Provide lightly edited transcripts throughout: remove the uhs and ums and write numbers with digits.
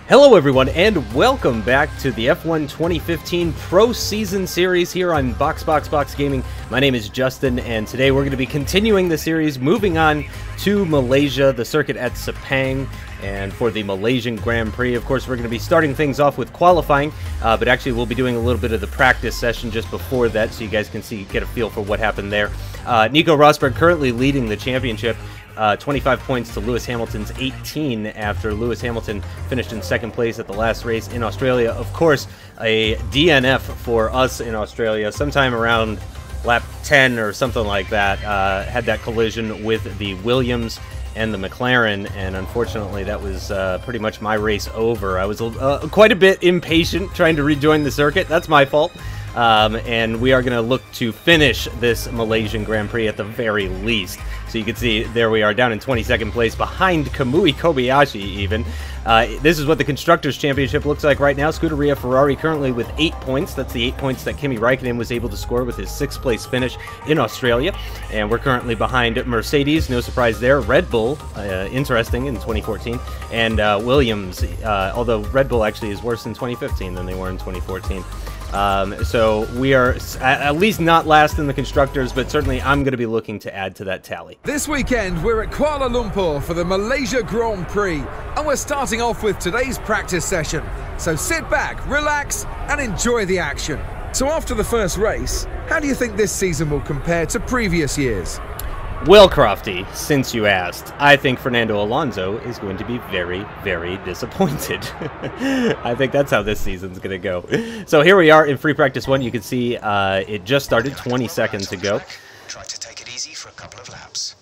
Hello everyone, and welcome back to the F1 2015 Pro Season Series here on BoxBoxBoxGaming. My name is Justin, and today we're going to be continuing the series, moving on to Malaysia, the circuit at Sepang, and for the Malaysian Grand Prix. Of course, we're going to be starting things off with qualifying, but actually we'll be doing a little bit of the practice session just before that, so you guys can get a feel for what happened there. Nico Rosberg currently leading the championship. 25 points to Lewis Hamilton's 18 after Lewis Hamilton finished in second place at the last race in Australia. Of course, a DNF for us in Australia sometime around lap 10 or something like that. Had that collision with the Williams and the McLaren, and unfortunately that was pretty much my race over. I was quite a bit impatient trying to rejoin the circuit. That's my fault. And we are going to look to finish this Malaysian Grand Prix at the very least. So you can see, there we are, down in 22nd place, behind Kamui Kobayashi even. This is what the Constructors' Championship looks like right now. Scuderia Ferrari currently with 8 points. That's the 8 points that Kimi Raikkonen was able to score with his 6th place finish in Australia. And we're currently behind Mercedes, no surprise there. Red Bull, interesting, in 2014. And Williams, although Red Bull actually is worse in 2015 than they were in 2014. So we are at least not last in the Constructors, but certainly I'm going to be looking to add to that tally. This weekend we're at Kuala Lumpur for the Malaysia Grand Prix, and we're starting off with today's practice session. So sit back, relax, and enjoy the action. So after the first race, how do you think this season will compare to previous years? Well, Crofty, since you asked, I think Fernando Alonso is going to be very, very disappointed. I think that's how this season's going to go. So here we are in free practice 1. You can see it just started 20 seconds ago. Try to take it easy for a couple of laps.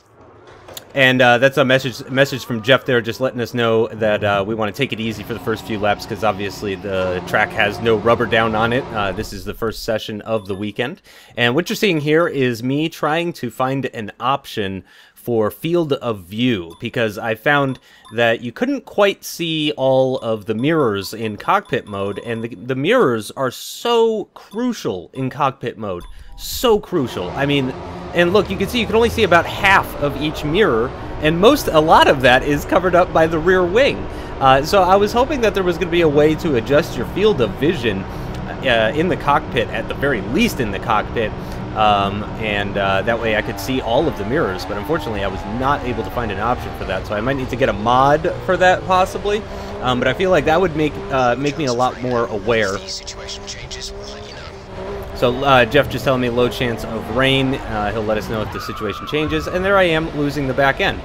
And that's a message from Jeff there, just letting us know that we want to take it easy for the first few laps, because obviously the track has no rubber down on it. This is the first session of the weekend. And what you're seeing here is me trying to find an option for field of view, because I found that you couldn't quite see all of the mirrors in cockpit mode, and the mirrors are so crucial in cockpit mode. So crucial. I mean, and look, you can see you can only see about half of each mirror, and a lot of that is covered up by the rear wing. So I was hoping that there was going to be a way to adjust your field of vision in the cockpit, at the very least in the cockpit, and that way I could see all of the mirrors, but unfortunately I was not able to find an option for that, so I might need to get a mod for that possibly, but I feel like that would make me a lot more aware. So Jeff just telling me low chance of rain. He'll let us know if the situation changes, and there I am losing the back end.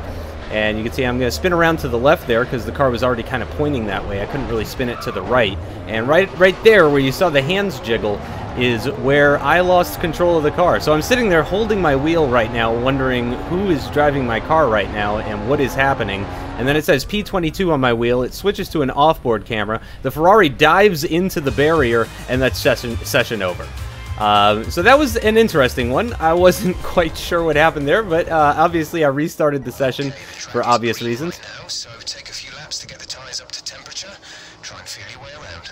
And you can see I'm going to spin around to the left there, because the car was already kind of pointing that way. I couldn't really spin it to the right. And right there where you saw the hands jiggle is where I lost control of the car. So I'm sitting there holding my wheel right now, wondering who is driving my car right now and what is happening. And then it says P22 on my wheel. It switches to an off-board camera. The Ferrari dives into the barrier, and that's session over. So that was an interesting one. I wasn't quite sure what happened there, but obviously I restarted the session for obvious reasons. So take a few laps to get the tires up to temperature. Try and feel your way around.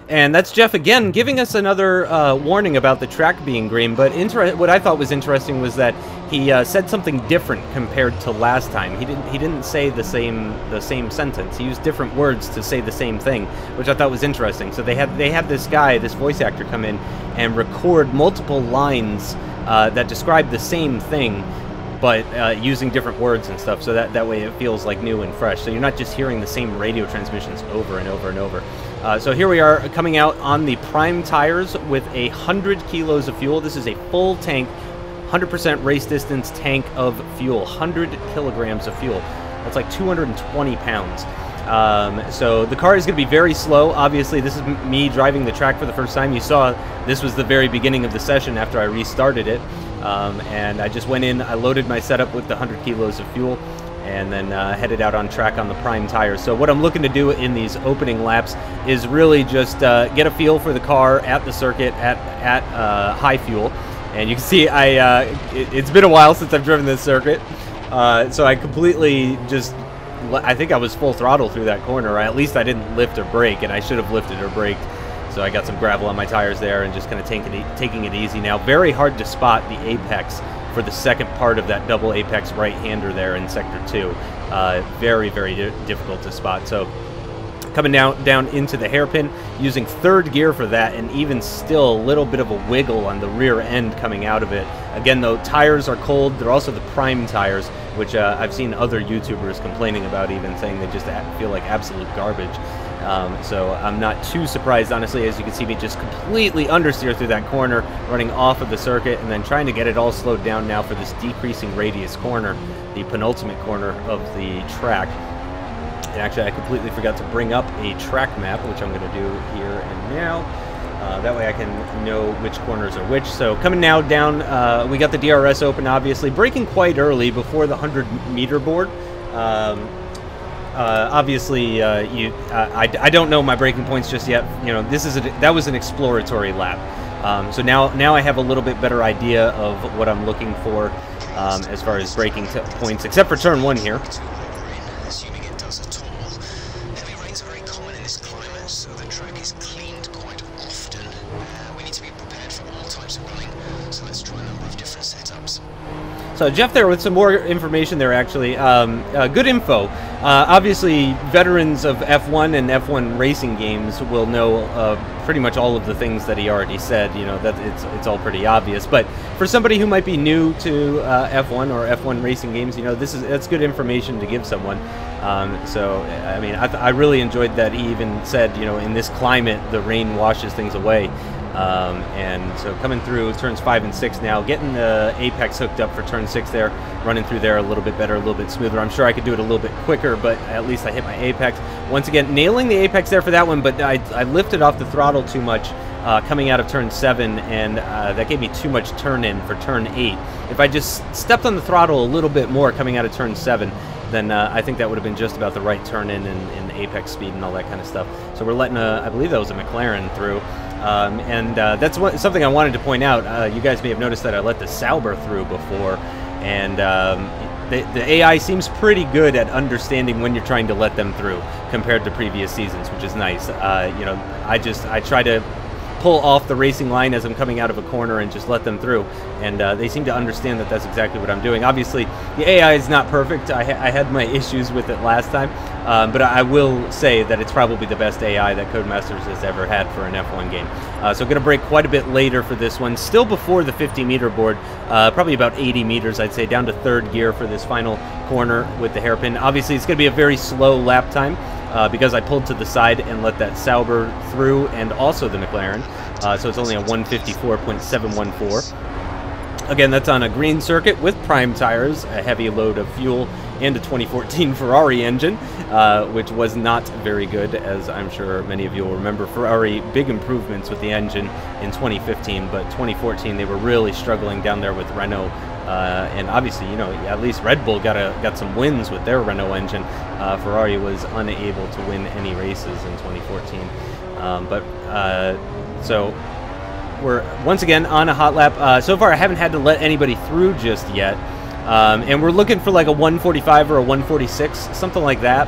And that's Jeff again giving us another warning about the track being green, but what I thought was interesting was that he said something different compared to last time. He didn't say the same sentence. He used different words to say the same thing, which I thought was interesting. So they had this guy, this voice actor, come in and record multiple lines that describe the same thing, but using different words and stuff, so that way it feels like new and fresh. So you're not just hearing the same radio transmissions over and over and over. So here we are coming out on the prime tires with 100 kilos of fuel. This is a full tank, 100% race distance tank of fuel, 100 kilograms of fuel. That's like 220 pounds. So the car is going to be very slow. Obviously, this is me driving the track for the first time. You saw this was the very beginning of the session after I restarted it. And I just went in, I loaded my setup with the 100 kilos of fuel, and then headed out on track on the prime tires. So what I'm looking to do in these opening laps is really just get a feel for the car at the circuit at high fuel. And you can see it's been a while since I've driven this circuit, so I completely I think I was full throttle through that corner, or at least I didn't lift or brake, and I should have lifted or braked. So I got some gravel on my tires there and just kind of taking it easy. Now, very hard to spot the apex for the second part of that double apex right-hander there in Sector 2. Very, very difficult to spot. So Coming down into the hairpin, using third gear for that, and even still a little bit of a wiggle on the rear end coming out of it. Again, though, tires are cold. They're also the prime tires, which I've seen other YouTubers complaining about, even saying they just feel like absolute garbage. So I'm not too surprised, honestly, as you can see me just completely understeer through that corner, running off of the circuit, and then trying to get it all slowed down now for this decreasing radius corner, the penultimate corner of the track. And actually, I completely forgot to bring up a track map, which I'm going to do here and now. That way I can know which corners are which. So coming now down, we got the DRS open, obviously. Braking quite early before the 100-meter board. Obviously, I don't know my braking points just yet. You know, that was an exploratory lap. So now I have a little bit better idea of what I'm looking for as far as braking points, except for turn 1 here. So Jeff there with some more information there, actually. Good info. Obviously, veterans of F1 and F1 racing games will know pretty much all of the things that he already said. You know, that it's all pretty obvious. But for somebody who might be new to F1 or F1 racing games, you know, that's good information to give someone. So, I mean, I really enjoyed that he even said, you know, in this climate, the rain washes things away. And so coming through turns 5 and 6 now, getting the apex hooked up for turn 6 there, running through there a little bit better, a little bit smoother. I'm sure I could do it a little bit quicker, but at least I hit my apex. Once again, nailing the apex there for that one, but I lifted off the throttle too much coming out of turn 7, and that gave me too much turn in for turn 8. If I just stepped on the throttle a little bit more coming out of turn 7, then I think that would have been just about the right turn in and apex speed and all that kind of stuff. So we're letting I believe that was a McLaren through. That's something I wanted to point out. You guys may have noticed that I let the Sauber through before, and the AI seems pretty good at understanding when you're trying to let them through compared to previous seasons, which is nice. You know, I try to pull off the racing line as I'm coming out of a corner and just let them through, and they seem to understand that that's exactly what I'm doing. Obviously, the AI is not perfect. I had my issues with it last time, but I will say that it's probably the best AI that Codemasters has ever had for an F1 game. So going to brake quite a bit later for this one, still before the 50-meter board, probably about 80 meters, I'd say, down to third gear for this final corner with the hairpin. Obviously, it's going to be a very slow lap time, because I pulled to the side and let that Sauber through, and also the McLaren. So it's only a 154.714. Again, that's on a green circuit with prime tires, a heavy load of fuel, and a 2014 Ferrari engine, which was not very good, as I'm sure many of you will remember. Ferrari, big improvements with the engine in 2015, but 2014 they were really struggling down there with Renault. And obviously, you know, at least Red Bull got some wins with their Renault engine. Ferrari was unable to win any races in 2014. So we're once again on a hot lap. So far, I haven't had to let anybody through just yet. And we're looking for like a 145 or a 146, something like that.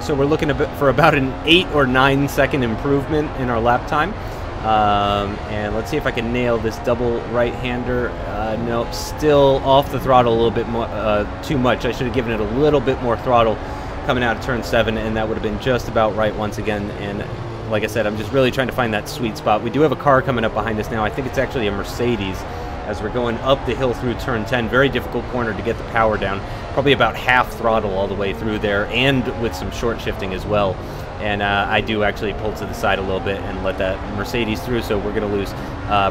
So we're looking for about an 8 or 9 second improvement in our lap time. And let's see if I can nail this double right-hander. Nope, still off the throttle a little bit more, too much. I should have given it a little bit more throttle coming out of turn 7, and that would have been just about right once again. And like I said, I'm just really trying to find that sweet spot. We do have a car coming up behind us now. I think it's actually a Mercedes as we're going up the hill through turn 10. Very difficult corner to get the power down. Probably about half throttle all the way through there, and with some short shifting as well. And I do actually pull to the side a little bit and let that Mercedes through, so we're going to lose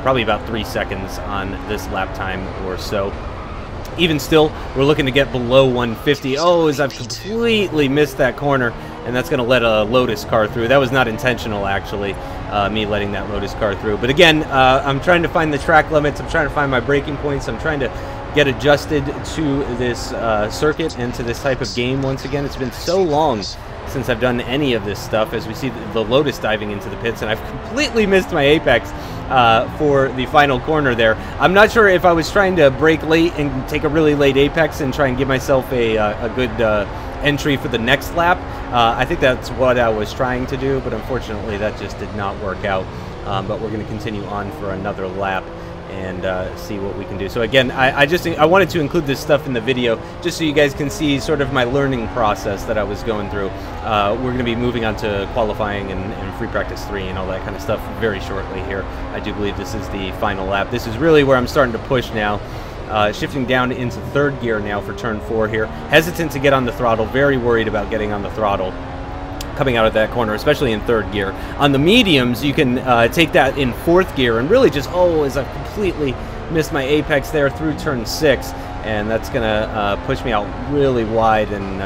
probably about 3 seconds on this lap time or so. Even still, we're looking to get below 150. Oh, as I've completely missed that corner, and that's going to let a Lotus car through. That was not intentional, actually, me letting that Lotus car through. But again, I'm trying to find the track limits. I'm trying to find my braking points. I'm trying to get adjusted to this circuit and to this type of game once again. It's been so long since I've done any of this stuff, as we see the Lotus diving into the pits, and I've completely missed my apex for the final corner there. I'm not sure if I was trying to brake late and take a really late apex and try and give myself a good entry for the next lap. I think that's what I was trying to do, but unfortunately that just did not work out. But we're going to continue on for another lap. and see what we can do. So again, I wanted to include this stuff in the video just so you guys can see sort of my learning process that I was going through. We're going to be moving on to qualifying and free practice 3 and all that kind of stuff very shortly here. I do believe this is the final lap. This is really where I'm starting to push now. Shifting down into 3rd gear now for turn 4 here. Hesitant to get on the throttle, very worried about getting on the throttle coming out of that corner, especially in 3rd gear. On the mediums, you can take that in 4th gear and really just, as I've completely missed my apex there through turn 6, and that's going to push me out really wide, and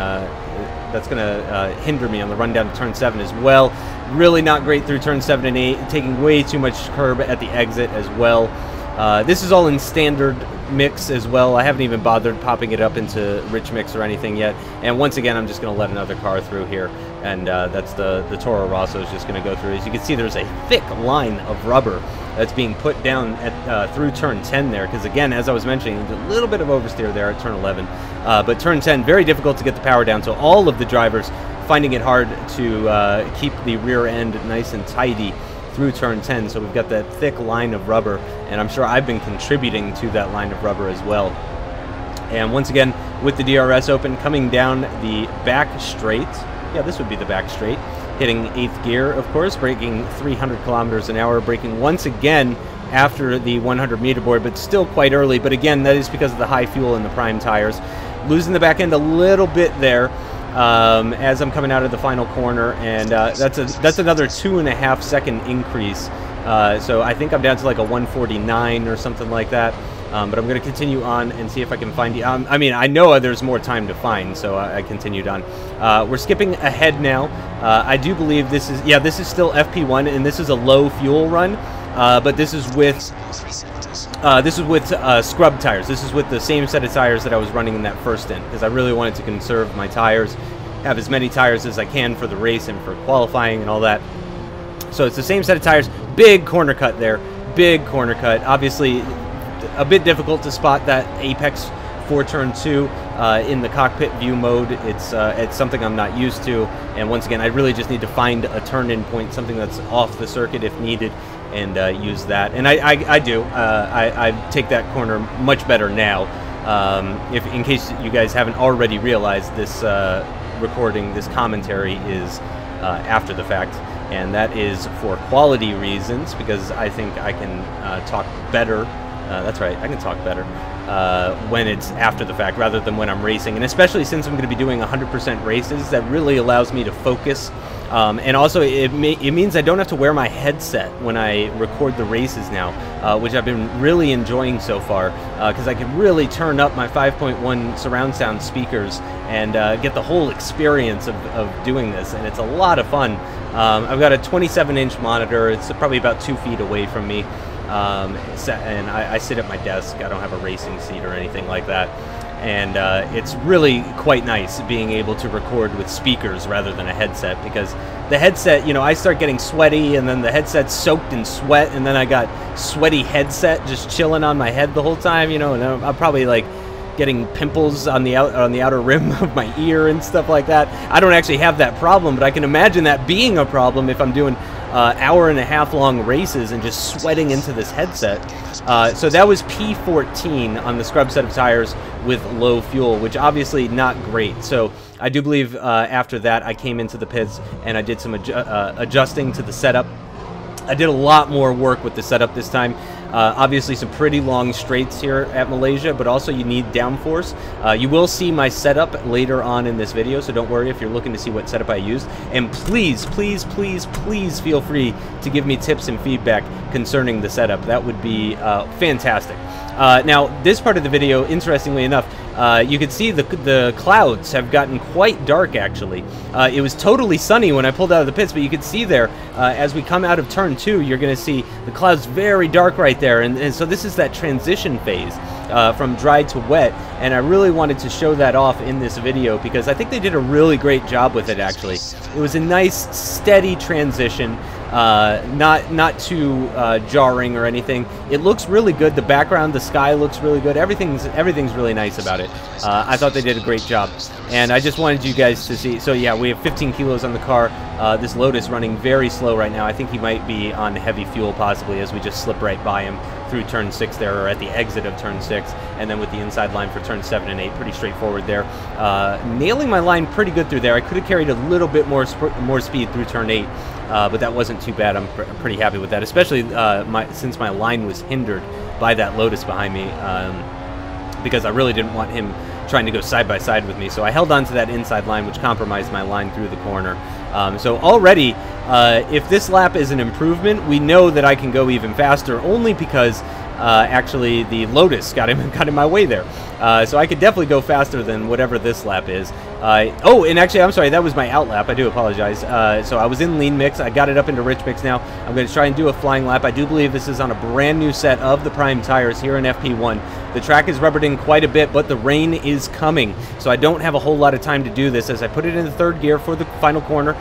that's going to hinder me on the run down to turn 7 as well. Really not great through turn 7 and 8, taking way too much curb at the exit as well. This is all in standard mix as well. I haven't even bothered popping it up into rich mix or anything yet. And once again, I'm just going to let another car through here, and that's the Toro Rosso is just going to go through. As you can see, there's a thick line of rubber that's being put down at through turn 10 there, because again, as I was mentioning, a little bit of oversteer there at turn 11. But turn 10, very difficult to get the power down, so all of the drivers finding it hard to keep the rear end nice and tidy through turn 10, so we've got that thick line of rubber, and I'm sure I've been contributing to that line of rubber as well. And once again, with the DRS open, coming down the back straight, this would be the back straight, hitting 8th gear, of course, braking 300 kilometers an hour, braking once again after the 100 meter board, but still quite early. But again, that is because of the high fuel in the prime tires. Losing the back end a little bit there as I'm coming out of the final corner, and that's another 2.5 second increase. So I think I'm down to like a 149 or something like that. But I'm going to continue on and see if I can find you. I mean, I know there's more time to find, so I continued on. We're skipping ahead now. I do believe this is still FP1, and this is a low fuel run. But this is with scrub tires. This is with the same set of tires that I was running in that first stint, because I really wanted to conserve my tires, have as many tires as I can for the race and for qualifying and all that. So it's the same set of tires. Big corner cut there. Big corner cut. Obviously, a bit difficult to spot that apex for turn 2 in the cockpit view mode. It's something I'm not used to, and once again, I really just need to find a turn-in point, something that's off the circuit if needed, and use that. And I do. I take that corner much better now. If in case you guys haven't already realized, this recording, this commentary is after the fact, and that is for quality reasons, because I think I can talk better. That's right, I can talk better when it's after the fact rather than when I'm racing, and especially since I'm going to be doing 100% races, that really allows me to focus. And also, it means I don't have to wear my headset when I record the races now, which I've been really enjoying so far, because I can really turn up my 5.1 surround sound speakers and get the whole experience of doing this, and it's a lot of fun. I've got a 27-inch monitor. It's probably about 2 feet away from me. And I sit at my desk. I don't have a racing seat or anything like that. And it's really quite nice being able to record with speakers rather than a headset, because the headset, I start getting sweaty, and then the headset's soaked in sweat, and then I got sweaty headset just chilling on my head the whole time, and I'm probably like getting pimples on the outer rim of my ear and stuff like that. I don't actually have that problem, but I can imagine that being a problem if I'm doing hour-and-a-half long races and just sweating into this headset. So that was P14 on the scrub set of tires with low fuel, which obviously not great. So I do believe after that I came into the pits and I did some adjusting to the setup. I did a lot more work with the setup this time. Obviously some pretty long straights here at Malaysia, but also you need downforce. You will see my setup later on in this video, so don't worry if you're looking to see what setup I used. And please, please, please, please feel free to give me tips and feedback concerning the setup. That would be fantastic. Now, this part of the video, interestingly enough, you can see the clouds have gotten quite dark, actually. It was totally sunny when I pulled out of the pits, but you can see there, as we come out of turn 2, you're going to see the clouds very dark right there. And so this is that transition phase from dry to wet, and I really wanted to show that off in this video because I think they did a really great job with it, actually. It was a nice, steady transition. not too jarring or anything. It looks really good. The background, the sky looks really good. Everything's really nice about it. I thought they did a great job, and I just wanted you guys to see. So yeah, we have 15 kilos on the car. This Lotus running very slow right now. I think he might be on heavy fuel possibly, as we just slip right by him through turn 6 there, or at the exit of turn 6, and then with the inside line for turn 7 and 8. Pretty straightforward there. Nailing my line pretty good through there. I could have carried a little bit more speed through turn 8, but that wasn't too bad. I'm pretty happy with that, especially since my line was hindered by that Lotus behind me, because I really didn't want him trying to go side by side with me. So I held on to that inside line, which compromised my line through the corner. So already, if this lap is an improvement, we know that I can go even faster, only because actually the Lotus got in my way there. So I could definitely go faster than whatever this lap is. Oh, and actually, I'm sorry, that was my out lap. I do apologize. So I was in lean mix. I got it up into rich mix now. I'm going to try and do a flying lap. I do believe this is on a brand new set of the Prime tires here in FP1. The track is rubbered in quite a bit, but the rain is coming. So I don't have a whole lot of time to do this, as I put it in the third gear for the final corner.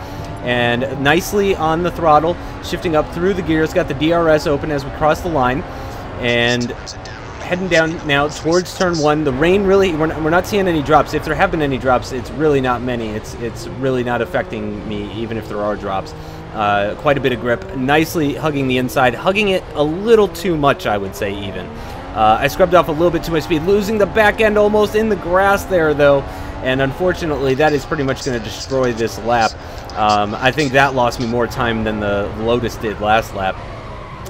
And nicely on the throttle, shifting up through the gears, got the DRS open as we cross the line. And heading down now towards turn 1. The rain really, we're not seeing any drops. If there have been any drops, it's really not many. It's really not affecting me, even if there are drops. Quite a bit of grip. Nicely hugging the inside, hugging it a little too much, I would say, even. I scrubbed off a little bit too much speed, losing the back end almost in the grass there, though. And unfortunately, that is pretty much going to destroy this lap. I think that lost me more time than the Lotus did last lap.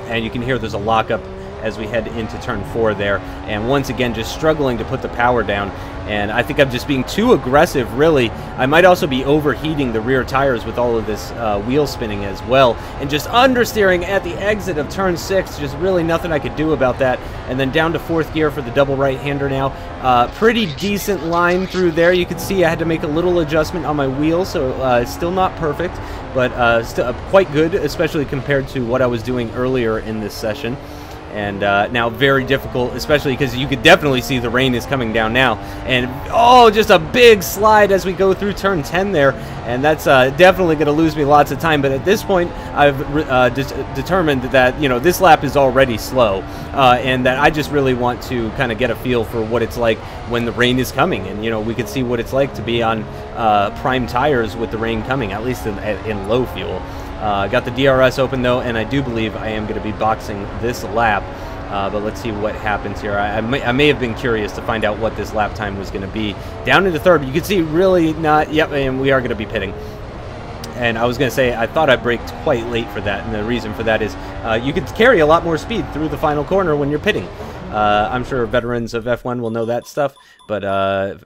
And you can hear there's a lockup as we head into turn 4 there, and once again just struggling to put the power down, and I think I'm just being too aggressive, really. I might also be overheating the rear tires with all of this wheel spinning as well, and just understeering at the exit of turn 6, just really nothing I could do about that. And then down to 4th gear for the double right-hander now. Pretty decent line through there. You can see I had to make a little adjustment on my wheel, so still not perfect, but still quite good, especially compared to what I was doing earlier in this session. And now very difficult, especially because you could definitely see the rain is coming down now. And, oh, just a big slide as we go through turn 10 there. And that's definitely going to lose me lots of time. But at this point, I've determined that, you know, this lap is already slow. And that I just really want to kind of get a feel for what it's like when the rain is coming. And, you know, we could see what it's like to be on prime tires with the rain coming, at least in low fuel. Got the DRS open, though, and I do believe I am going to be boxing this lap. But let's see what happens here. I may have been curious to find out what this lap time was going to be. Down into third, you can see really not... Yep, and we are going to be pitting. And I was going to say, I thought I braked quite late for that, and the reason for that is you could carry a lot more speed through the final corner when you're pitting. I'm sure veterans of F1 will know that stuff, but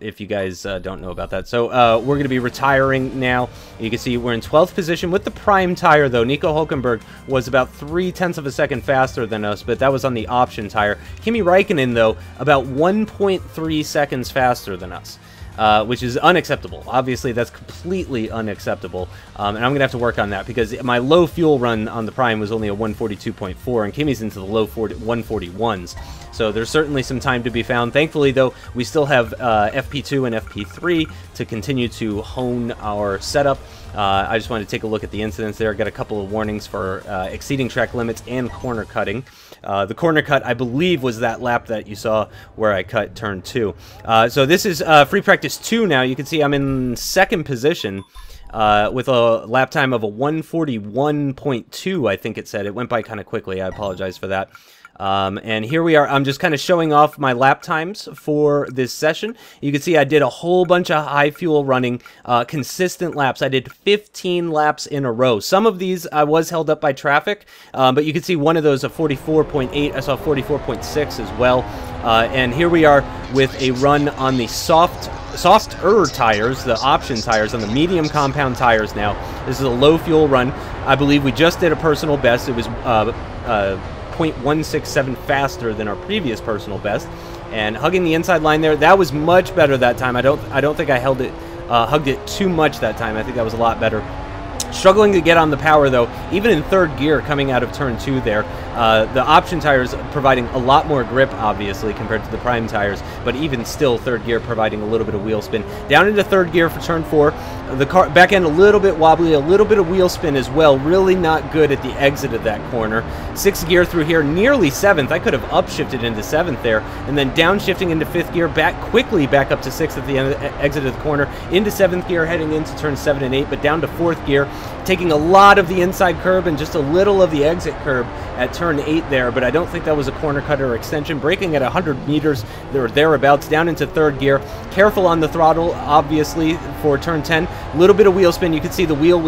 if you guys don't know about that. So we're going to be retiring now. You can see we're in 12th position with the prime tire, though. Nico Hulkenberg was about 0.3 of a second faster than us, but that was on the option tire. Kimi Räikkönen, though, about 1.3 seconds faster than us. Which is unacceptable. Obviously, that's completely unacceptable, and I'm going to have to work on that, because my low fuel run on the Prime was only a 142.4, and Kimi's into the low 141s, so there's certainly some time to be found. Thankfully, though, we still have FP2 and FP3 to continue to hone our setup. I just wanted to take a look at the incidents there. Got a couple of warnings for exceeding track limits and corner cutting. The corner cut, I believe, was that lap that you saw where I cut turn 2. So this is free practice 2 now. You can see I'm in 2nd position with a lap time of a 141.2, I think it said. It went by kind of quickly. I apologize for that. And here we are. I'm just kind of showing off my lap times for this session. You can see I did a whole bunch of high fuel running, consistent laps. I did 15 laps in a row. Some of these I was held up by traffic, but you can see one of those, a 44.8. I saw 44.6 as well. And here we are with a run on the softer tires, the option tires, on the medium compound tires now. This is a low fuel run. I believe we just did a personal best. It was 0.167 faster than our previous personal best, and hugging the inside line there, that was much better that time. I don't think I hugged it too much that time. I think that was a lot better. Struggling to get on the power, though, even in 3rd gear coming out of turn 2 there. The option tires providing a lot more grip, obviously, compared to the prime tires, but even still, third gear providing a little bit of wheel spin. Down into third gear for turn 4. The car back end a little bit wobbly, a little bit of wheel spin as well. Really not good at the exit of that corner. 6th gear through here, nearly 7th. I could have upshifted into 7th there, and then downshifting into 5th gear, quickly back up to 6th at the end of the exit of the corner, into 7th gear, heading into turn 7 and 8, but down to 4th gear, taking a lot of the inside curb and just a little of the exit curb at turn 8 there, but I don't think that was a corner cut or extension. Braking at 100 meters or thereabouts, down into 3rd gear. Careful on the throttle, obviously, for turn 10. A little bit of wheel spin. You could see the wheel,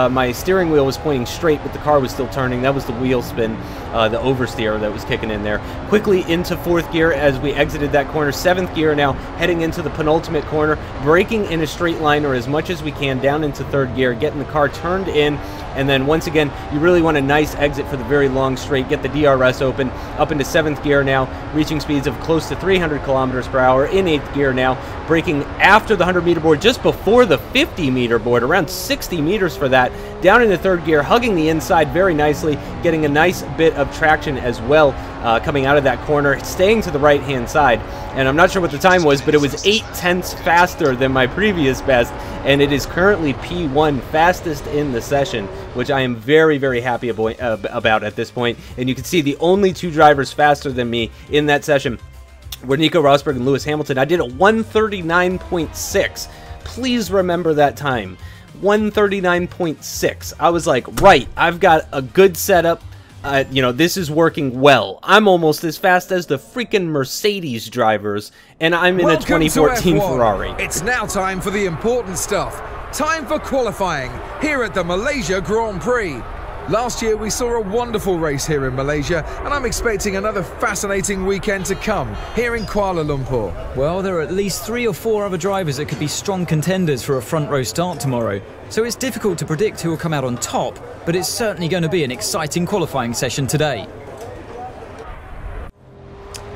my steering wheel was pointing straight, but the car was still turning. That was the wheel spin, the oversteer that was kicking in there. Quickly into 4th gear as we exited that corner. 7th gear now, heading into the penultimate corner. Braking in a straight line or as much as we can down into 3rd gear, getting the car turned in, and then once again, you really want a nice exit for the very long straight. Get the DRS open, up into 7th gear now, reaching speeds of close to 300 kilometers per hour in 8th gear now, braking after the 100-meter board, just before the 50-meter board, around 60 meters for that, down into 3rd gear, hugging the inside very nicely, getting a nice bit of traction as well, coming out of that corner, staying to the right-hand side, and I'm not sure what the time was, but it was 0.8 faster than my previous best, and it is currently P1, fastest in the session, which I am very, very happy about at this point. And you can see the only 2 drivers faster than me in that session were Nico Rosberg and Lewis Hamilton. I did a 1:39.6. Please remember that time. 1:39.6. I was like, right, I've got a good setup. You know, this is working well. I'm almost as fast as the freaking Mercedes drivers, and I'm in a 2014 Ferrari. It's now time for the important stuff. Time for qualifying here at the Malaysia Grand Prix. Last year we saw a wonderful race here in Malaysia, and I'm expecting another fascinating weekend to come here in Kuala Lumpur. Well, there are at least 3 or 4 other drivers that could be strong contenders for a front row start tomorrow, so it's difficult to predict who will come out on top, but it's certainly going to be an exciting qualifying session today.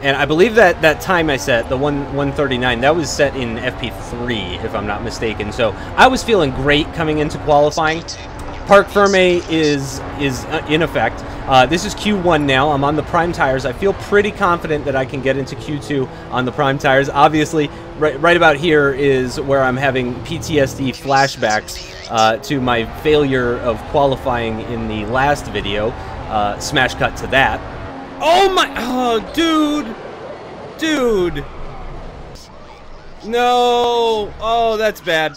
And I believe that that time I set, the 1:39, that was set in FP3, if I'm not mistaken. So I was feeling great coming into qualifying. Parc Ferme is in effect. This is Q1 now. I'm on the prime tires. I feel pretty confident that I can get into Q2 on the prime tires. Obviously, right about here is where I'm having PTSD flashbacks to my failure of qualifying in the last video. Smash cut to that. Oh my, oh dude, no, oh that's bad,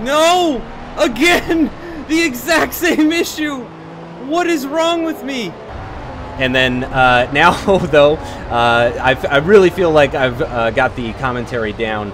no, again, the exact same issue, what is wrong with me? And then now though, I really feel like I've got the commentary down,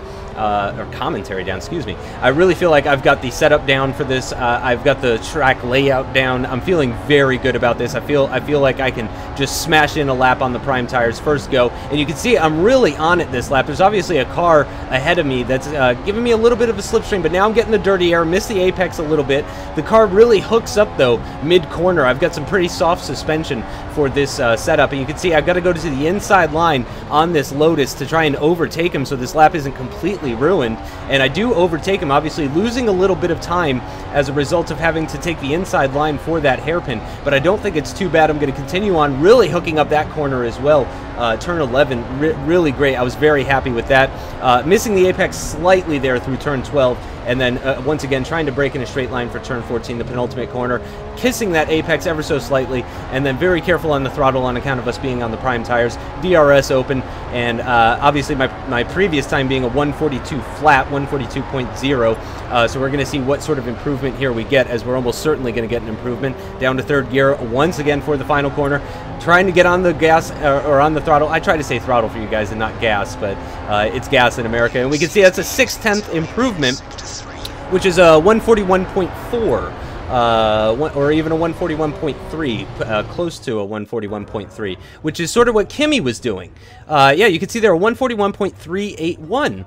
excuse me. I really feel like I've got the setup down for this. I've got the track layout down. I'm feeling very good about this. I feel like I can just smash in a lap on the prime tires first go. And you can see I'm really on it this lap. There's obviously a car ahead of me that's giving me a little bit of a slipstream, but now I'm getting the dirty air, miss the apex a little bit. The car really hooks up though mid-corner. I've got some pretty soft suspension for this setup, and you can see I've got to go to the inside line on this Lotus to try and overtake him so this lap isn't completely ruined, and I do overtake him, obviously losing a little bit of time as a result of having to take the inside line for that hairpin, but I don't think it's too bad. I'm going to continue on, really hooking up that corner as well. Turn 11, really great. I was very happy with that. Missing the apex slightly there through turn 12, and then once again trying to break in a straight line for turn 14, the penultimate corner, kissing that apex ever so slightly, and then very careful on the throttle on account of us being on the prime tires. DRS open, and obviously my previous time being a 142 flat, 142.0, so we're going to see what sort of improvement here we get, as we're almost certainly going to get an improvement. Down to third gear once again for the final corner, trying to get on the gas, or on the throttle. I try to say throttle for you guys and not gas, but it's gas in America, and we can see that's a 6/10 improvement, which is a 141.4. Or even a 141.3, close to a 141.3, which is sort of what Kimi was doing. Yeah, you can see there a 141.381,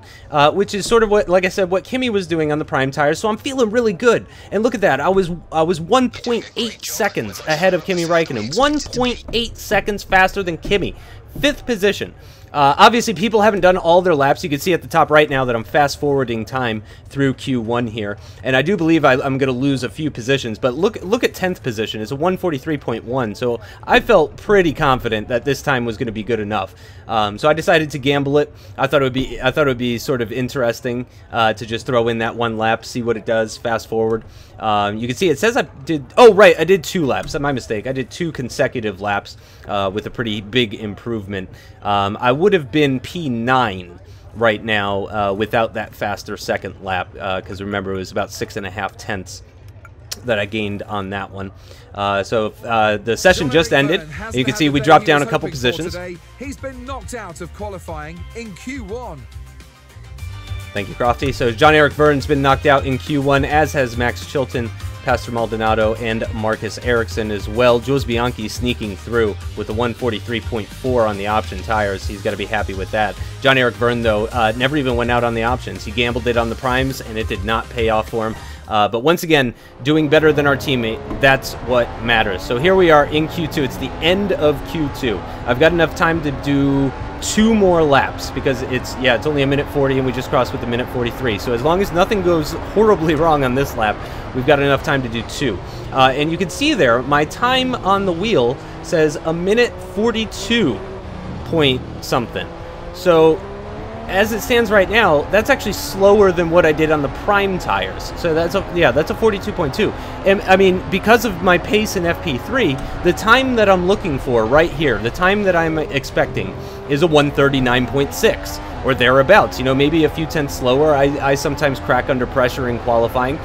which is sort of what, like I said, what Kimi was doing on the prime tires. So I'm feeling really good. And look at that, I was 1.8 seconds ahead of Kimi Räikkönen, 1.8 seconds faster than Kimi, 5th position. Obviously, people haven't done all their laps. You can see at the top right now that I'm fast-forwarding time through Q1 here. And I do believe I'm going to lose a few positions. But look at 10th position. It's a 143.1. So I felt pretty confident that this time was going to be good enough. So I decided to gamble it. I thought it would be sort of interesting to just throw in that one lap, see what it does, fast forward. You can see it says I did... Oh, right, I did 2 laps. That's my mistake. I did 2 consecutive laps with a pretty big improvement. I would have been P9 right now without that faster second lap, because remember, it was about 6.5 tenths that I gained on that one. So the session just ended, and you can see we dropped down a couple positions. He's been knocked out of qualifying in Q1. Thank you, Crofty. So John-Eric Verne's been knocked out in Q1, as has Max Chilton, Pastor Maldonado, and Marcus Ericsson as well. Jules Bianchi sneaking through with a 143.4 on the option tires. He's got to be happy with that. John-Eric Verne, though, never even went out on the options. He gambled it on the primes, and it did not pay off for him. But once again, doing better than our teammate, that's what matters. So here we are in Q2. It's the end of Q2. I've got enough time to do 2 more laps because it's only a minute 40 and we just crossed with a minute 43. So as long as nothing goes horribly wrong on this lap, we've got enough time to do 2. And you can see there, my time on the wheel says a minute 42 point something. So as it stands right now, that's actually slower than what I did on the prime tires. So that's a 42.2. And I mean, because of my pace in FP3, the time that I'm looking for right here, the time that I'm expecting is a 139.6 or thereabouts. You know, maybe a few tenths slower. I sometimes crack under pressure in qualifying.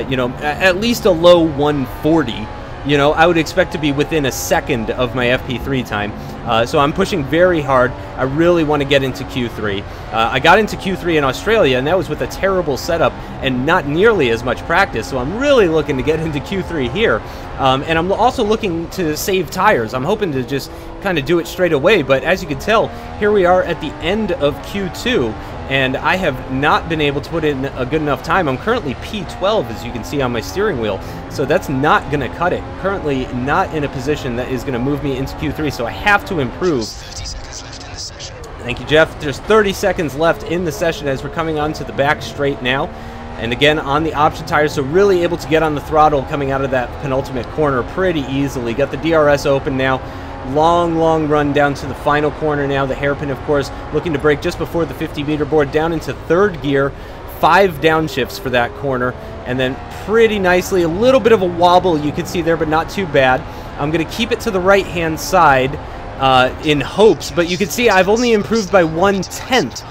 You know, at least a low 140. You know, I would expect to be within a second of my FP3 time. So I'm pushing very hard. I really want to get into Q3. I got into Q3 in Australia, and that was with a terrible setup and not nearly as much practice. So I'm really looking to get into Q3 here. And I'm also looking to save tires. I'm hoping to just kind of do it straight away. But as you can tell, here we are at the end of Q2. And I have not been able to put in a good enough time. I'm currently P12, as you can see on my steering wheel, so that's not going to cut it. Currently not in a position that is going to move me into Q3, so I have to improve. 30 seconds left in the session. Thank you, Jeff. There's 30 seconds left in the session as we're coming onto the back straight now. And again, on the option tires, so really able to get on the throttle coming out of that penultimate corner pretty easily. Got the DRS open now. Long run down to the final corner now. The hairpin, of course, looking to brake just before the 50-meter board down into 3rd gear. 5 downshifts for that corner. And then pretty nicely, a little bit of a wobble you can see there, but not too bad. I'm going to keep it to the right-hand side in hopes, but you can see I've only improved by 1/10.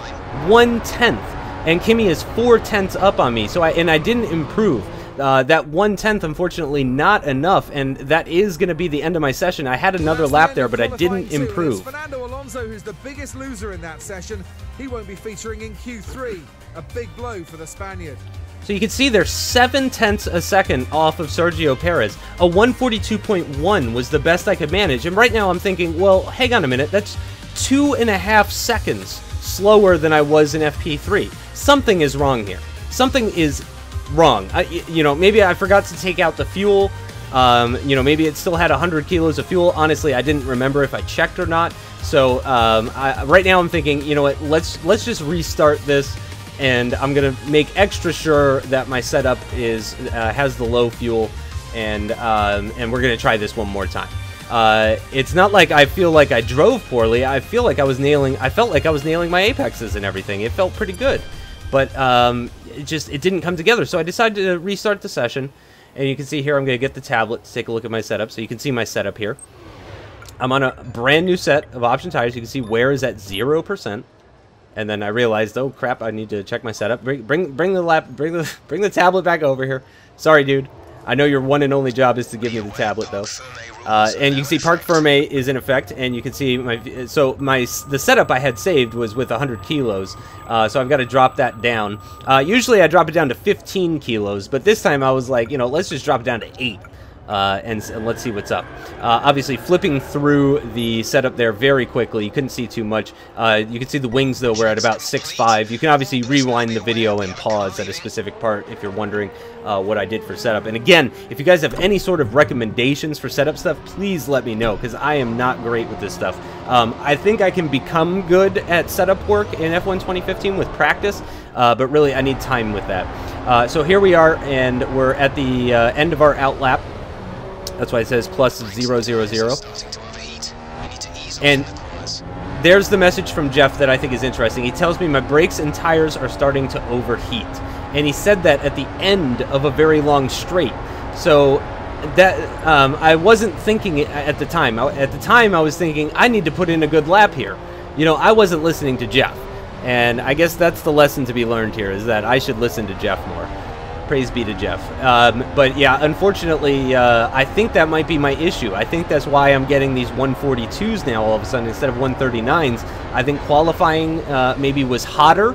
1/10. And Kimi is 4 tenths up on me, so I didn't improve. That 1/10, unfortunately, not enough, and that is going to be the end of my session. I had another lap there, but I didn't improve. Fernando Alonso, who's the biggest loser in that session, he won't be featuring in Q3. A big blow for the Spaniard. So you can see they're 7 tenths a second off of Sergio Perez. A 142.1 was the best I could manage, and right now I'm thinking, well, hang on a minute, that's 2.5 seconds slower than I was in FP3. Something is wrong here. Something is wrong. You know, maybe I forgot to take out the fuel. You know, maybe it still had 100 kilos of fuel. Honestly, I didn't remember if I checked or not. So right now I'm thinking, you know what, let's just restart this, and I'm gonna make extra sure that my setup is has the low fuel, and we're gonna try this one more time. It's not like I feel like I drove poorly. I feel like I was nailing. I felt like I was nailing my apexes and everything. It felt pretty good, but it didn't come together. So I decided to restart the session, and you can see here I'm going to get the tablet to take a look at my setup. So you can see my setup here. I'm on a brand new set of option tires. You can see wear is at 0%, and then I realized, oh crap, I need to check my setup. Bring the tablet back over here. Sorry, dude. I know your one and only job is to give me the tablet, though. And you can see Parc Ferme is in effect, and you can see the setup I had saved was with 100 kilos, so I've got to drop that down. Usually I drop it down to 15 kilos, but this time I was like, you know, let's just drop it down to 8. and let's see what's up. Obviously, flipping through the setup there very quickly, you couldn't see too much. You can see the wings, though, we're at about 6.5. You can obviously rewind the video and pause at a specific part if you're wondering what I did for setup. And again, if you guys have any sort of recommendations for setup stuff, please let me know, because I am not great with this stuff. I think I can become good at setup work in F1 2015 with practice, but really I need time with that. So here we are, and we're at the end of our outlap. That's why it says plus 000. And there's the message from Jeff that I think is interesting. He tells me my brakes and tires are starting to overheat. And he said that at the end of a very long straight. So that I wasn't thinking it at the time. At the time, I was thinking, I need to put in a good lap here. You know, I wasn't listening to Jeff. And I guess that's the lesson to be learned here, is that I should listen to Jeff more. Praise be to Jeff. But yeah, unfortunately, I think that might be my issue. I think that's why I'm getting these 142s now all of a sudden instead of 139s. I think qualifying maybe was hotter.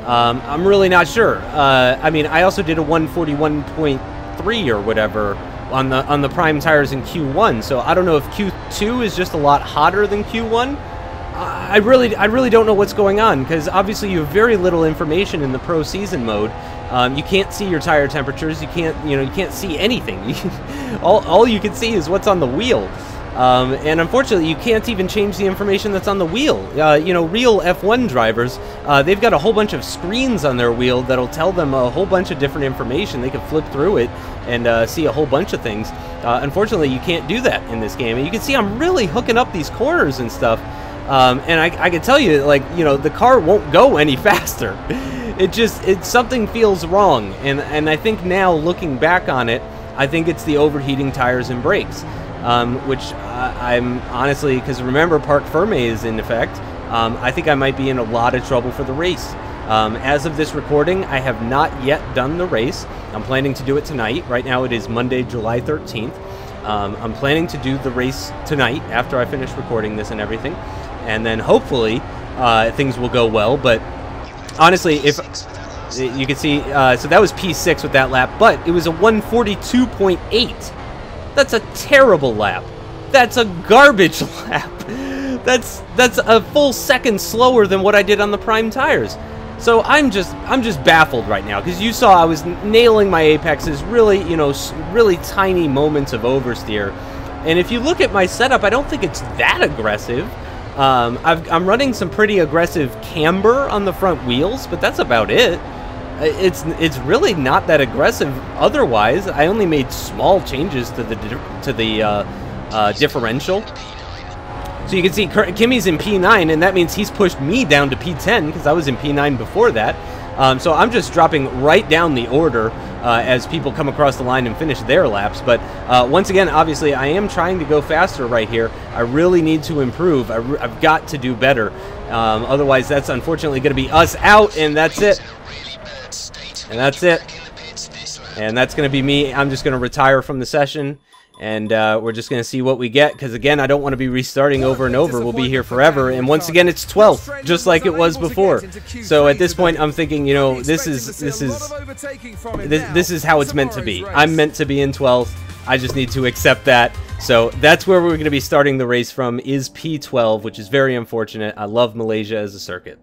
I'm really not sure. I mean, I also did a 141.3 or whatever on the prime tires in Q1. So I don't know if Q2 is just a lot hotter than Q1. I really don't know what's going on, because obviously you have very little information in the pro season mode. You can't see your tire temperatures. You can't see anything. All you can see is what's on the wheel. And unfortunately, you can't even change the information that's on the wheel. You know, real F1 drivers, they've got a whole bunch of screens on their wheel that'll tell them a whole bunch of different information. They can flip through it and see a whole bunch of things. Unfortunately, you can't do that in this game. And you can see I'm really hooking up these corners and stuff. And I can tell you, like, you know, the car won't go any faster. Something feels wrong. And I think now, looking back on it, I think it's the overheating tires and brakes. Which I'm honestly, because remember, Parc Ferme is in effect, I think I might be in a lot of trouble for the race. As of this recording, I have not yet done the race. I'm planning to do it tonight. Right now it is Monday, July 13th. I'm planning to do the race tonight after I finish recording this and everything. And then hopefully things will go well. But honestly, if you can see, so that was P6 with that lap, but it was a 142.8. That's a terrible lap. That's a garbage lap. That's a full second slower than what I did on the prime tires. So I'm just baffled right now, because you saw I was nailing my apexes, really, you know, really tiny moments of oversteer. And if you look at my setup, I don't think it's that aggressive. I'm running some pretty aggressive camber on the front wheels, but that's about it. It's really not that aggressive otherwise. I only made small changes to the differential. So you can see Kimmy's in P9, and that means he's pushed me down to P10 because I was in P9 before that. So I'm just dropping right down the order as people come across the line and finish their laps. But once again, obviously, I am trying to go faster right here. I really need to improve. I've got to do better. Otherwise, that's unfortunately going to be us out, and that's it. And that's it. And that's going to be me. I'm just going to retire from the session. And we're just going to see what we get, because again, I don't want to be restarting over and over. We'll be here forever. And once again, it's 12th, just like it was before. So at this point, I'm thinking, you know, this is how it's meant to be. I'm meant to be in 12th. I just need to accept that. So that's where we're going to be starting the race from, is P12, which is very unfortunate. I love Malaysia as a circuit.